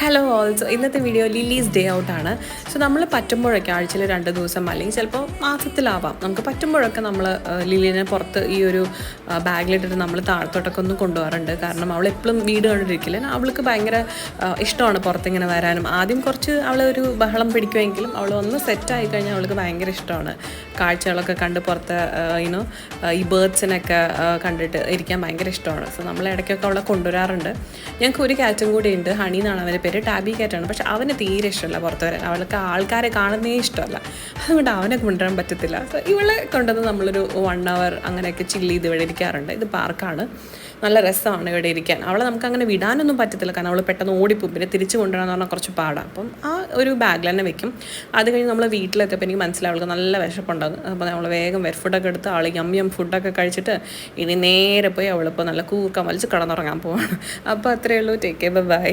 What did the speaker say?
Hello also ഇന്നത്തെ video lilies day ഔട്ടാണ്. So നമ്മൾ പറ്റുമ്പോഴൊക്കെ ആഴ്ചയിൽ 2 ദിവസം അല്ലെങ്കിൽ ചിലപ്പോൾ മാസത്തിലാവാം, നമുക്ക് പറ്റുമ്പോഴൊക്കെ നമ്മൾ ലില്ലിനെ പുറത്ത് ഈ ഒരു ബാഗിലിട്ടിട്ട് നമ്മൾ താഴത്തോട്ടൊക്കെ ഒന്ന് കൊണ്ടുപോകാറുണ്ട്. കാരണം അവൾ എപ്പോഴും വീട് കണ്ടിരിക്കില്ല, അവൾക്ക് ഭയങ്കര ഇഷ്ടമാണ് പുറത്തിങ്ങനെ വരാനും. ആദ്യം കുറച്ച് അവൾ ഒരു ബഹളം പിടിക്കുമെങ്കിലും അവൾ ഒന്ന് സെറ്റായി കഴിഞ്ഞാൽ അവൾക്ക് ഭയങ്കര ഇഷ്ടമാണ് കാഴ്ചകളൊക്കെ കണ്ട് പുറത്ത് ഈ ബേർഡ്സിനൊക്കെ കണ്ടിട്ട് ഇരിക്കാൻ ഭയങ്കര ഇഷ്ടമാണ്. സോ നമ്മൾ ഇടയ്ക്കൊക്കെ അവളെ കൊണ്ടുവരാറുണ്ട്. ഞങ്ങൾക്ക് ഒരു കാറ്റും കൂടി ഉണ്ട്, ഹണി എന്നാണ് അവൻ്റെ പേര്. ടാബി കാറ്റാണ്, പക്ഷെ അവന് തീരെ ഇഷ്ടമല്ല പുറത്ത് വരാൻ. അവൾക്ക് ആൾക്കാരെ കാണുന്നേ ഇഷ്ടമല്ല, അതുകൊണ്ട് അവനെ കൊണ്ടുവരാൻ പറ്റത്തില്ല. സോ ഇവളെ കൊണ്ടുവന്ന് നമ്മളൊരു 1 hour അങ്ങനെയൊക്കെ ചില്ല് ചെയ്ത് ഇവിടെ ഇരിക്കാറുണ്ട്. ഇത് പാർക്കാണ്, നല്ല രസമാണ് ഇവിടെ ഇരിക്കാൻ. അവളെ നമുക്ക് അങ്ങനെ വിടാനൊന്നും പറ്റത്തില്ല, കാരണം അവൾ പെട്ടെന്ന് ഓടിപ്പോവും. പിന്നെ തിരിച്ച് കൊണ്ടുവരാമെന്ന് പറഞ്ഞാൽ കുറച്ച് പാടാണ്. അപ്പം ആ ഒരു ബാഗിൽ തന്നെ വെക്കും. അത് കഴിഞ്ഞ് നമ്മൾ വീട്ടിലെത്തിയപ്പോൾ എനിക്ക് മനസ്സിലാവും അവൾക്ക് നല്ല വിശപ്പുണ്ടാകും. അപ്പോൾ നമ്മൾ വേഗം ഫുഡൊക്കെ എടുത്ത് ആൾ യം ഫുഡൊക്കെ കഴിച്ചിട്ട് ഇനി നേരെ പോയി അവളിപ്പോൾ നല്ല കൂർക്കം വലിച്ച് കിടന്നുറങ്ങാൻ പോവാണ്. അപ്പോൾ അത്രയേ ഉള്ളൂ. Take care, by.